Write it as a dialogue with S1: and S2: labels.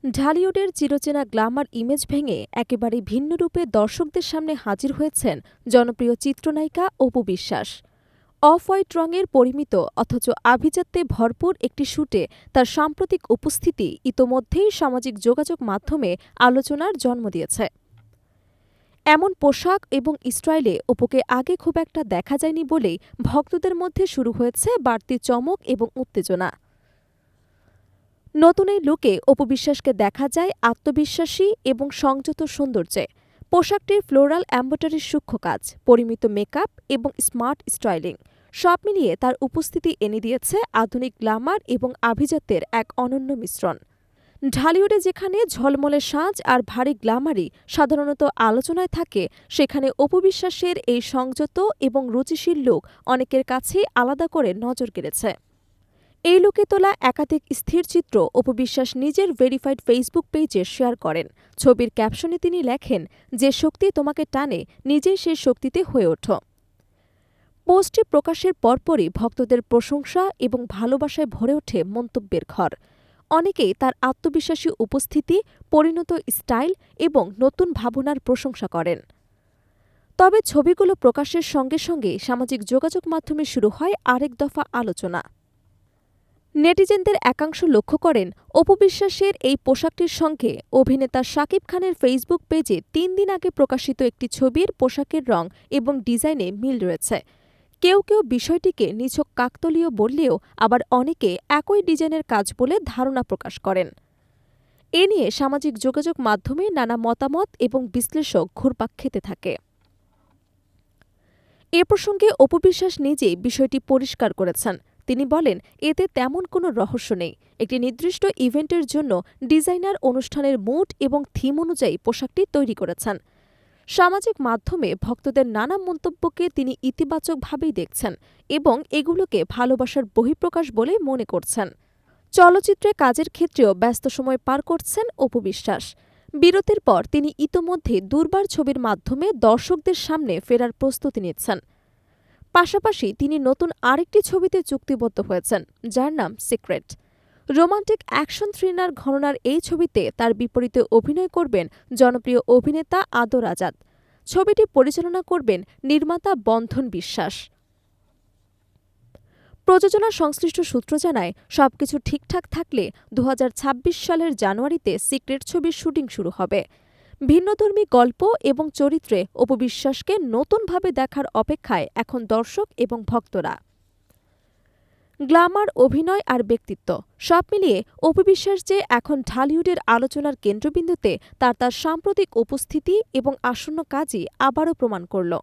S1: ঢালিউডের চিরচেনা Glamour image ভেঙে একেবারে ভিন্ন রূপে দর্শকদের সামনে হাজির হয়েছেন জনপ্রিয় চিত্রনায়িকা অপু বিশ্বাস। অফ হোয়াইট রঙের পরিমিত অথচ আভিজাত্যে ভরপুর একটি শ্যুটে তার সাম্প্রতিক উপস্থিতি ইতোমধ্যেই সামাজিক যোগাযোগ মাধ্যমে আলোচনার জন্ম দিয়েছে। এমন পোশাক এবং স্টাইলে অপুকে আগে খুব একটা দেখা যায়নি বলেই ভক্তদের মধ্যে শুরু হয়েছে বাড়তি চমক এবং উত্তেজনা। নতুন এই লুকে অপু বিশ্বাসকে দেখা যায় আত্মবিশ্বাসী এবং সংযত সৌন্দর্যে। পোশাকটির ফ্লোরাল এমব্রয়ডারির সূক্ষ্ম কাজ, পরিমিত মেকআপ এবং স্মার্ট স্টাইলিং সব মিলিয়ে তার উপস্থিতি এনে দিয়েছে আধুনিক গ্ল্যামার এবং আভিজাত্যের এক অনন্য মিশ্রণ। ঢালিউডে যেখানে ঝলমলে সাজ আর ভারী গ্ল্যামারই সাধারণত আলোচনায় থাকে, সেখানে অপু বিশ্বাসের এই সংযত এবং রুচিশীল লুক অনেকের কাছেই আলাদা করে নজর কেড়েছে। এই লুকে তোলা একাধিক স্থিরচিত্র অপু বিশ্বাস নিজের ভেরিফাইড ফেসবুক পেজে শেয়ার করেন। ছবির ক্যাপশনে তিনি লেখেন, যে শক্তি তোমাকে টানে নিজেই সেই শক্তিতে হয়ে ওঠো। পোস্টটি প্রকাশের পরপরই ভক্তদের প্রশংসা এবং ভালোবাসায় ভরে ওঠে মন্তব্যের ঘর। অনেকেই তার আত্মবিশ্বাসী উপস্থিতি, পরিণত স্টাইল এবং নতুন ভাবনার প্রশংসা করেন। তবে ছবিগুলো প্রকাশের সঙ্গে সঙ্গে সামাজিক যোগাযোগ মাধ্যমে শুরু হয় আরেক দফা আলোচনা। নেটিজেনদের একাংশ লক্ষ্য করেন, অপু বিশ্বাসের এই পোশাকটির সঙ্গে অভিনেতা শাকিব খানের ফেসবুক পেজে ৩ দিন আগে প্রকাশিত একটি ছবির পোশাকের রং এবং ডিজাইনে মিল রয়েছে। কেউ কেউ বিষয়টিকে নিছক কাকতালীয় বললেও আবার অনেকে একই ডিজাইনের কাজ বলে ধারণা প্রকাশ করেন। এ নিয়ে সামাজিক যোগাযোগ মাধ্যমে নানা মতামত এবং বিশ্লেষক ঘুরপাক খেতে থাকে। এ প্রসঙ্গে অপু বিশ্বাস নিজেই বিষয়টি পরিষ্কার করেছেন। তিনি বলেন, এতে তেমন কোনো রহস্য নেই। একটি নির্দিষ্ট ইভেন্টের জন্য ডিজাইনার অনুষ্ঠানের মুড এবং থিম অনুযায়ী পোশাকটি তৈরি করেছেন। সামাজিক মাধ্যমে ভক্তদের নানা মন্তব্যকে তিনি ইতিবাচকভাবেই দেখছেন এবং এগুলোকে ভালোবাসার বহিঃপ্রকাশ বলে মনে করছেন। চলচ্চিত্রে কাজের ক্ষেত্রেও ব্যস্ত সময় পার করছেন অপু বিশ্বাস। বিরতির পর তিনি ইতোমধ্যে দুর্বার ছবির মাধ্যমে দর্শকদের সামনে ফেরার প্রস্তুতি নিচ্ছেন। পাশাপাশি তিনি নতুন আরেকটি ছবিতে চুক্তিবদ্ধ হয়েছেন, যার নাম সিক্রেট। রোমান্টিক অ্যাকশন থ্রিলার ঘরানার এই ছবিতে তার বিপরীতে অভিনয় করবেন জনপ্রিয় অভিনেতা আদর আজাদ। ছবিটি পরিচালনা করবেন নির্মাতা বন্ধন বিশ্বাস। প্রযোজনা সংশ্লিষ্ট সূত্র জানায়, সবকিছু ঠিকঠাক থাকলে ২০২৬ সালের জানুয়ারিতে সিক্রেট ছবির শুটিং শুরু হবে। ভিন্নধর্মী গল্প এবং চরিত্রে অপু বিশ্বাসকে নতুনভাবে দেখার অপেক্ষায় এখন দর্শক এবং ভক্তরা। গ্ল্যামার, অভিনয় আর ব্যক্তিত্ব সব মিলিয়ে অপু বিশ্বাস যে এখন ঢালিউডের আলোচনার কেন্দ্রবিন্দুতে, তার সাম্প্রতিক উপস্থিতি এবং আসন্ন কাজই আবারও প্রমাণ করল।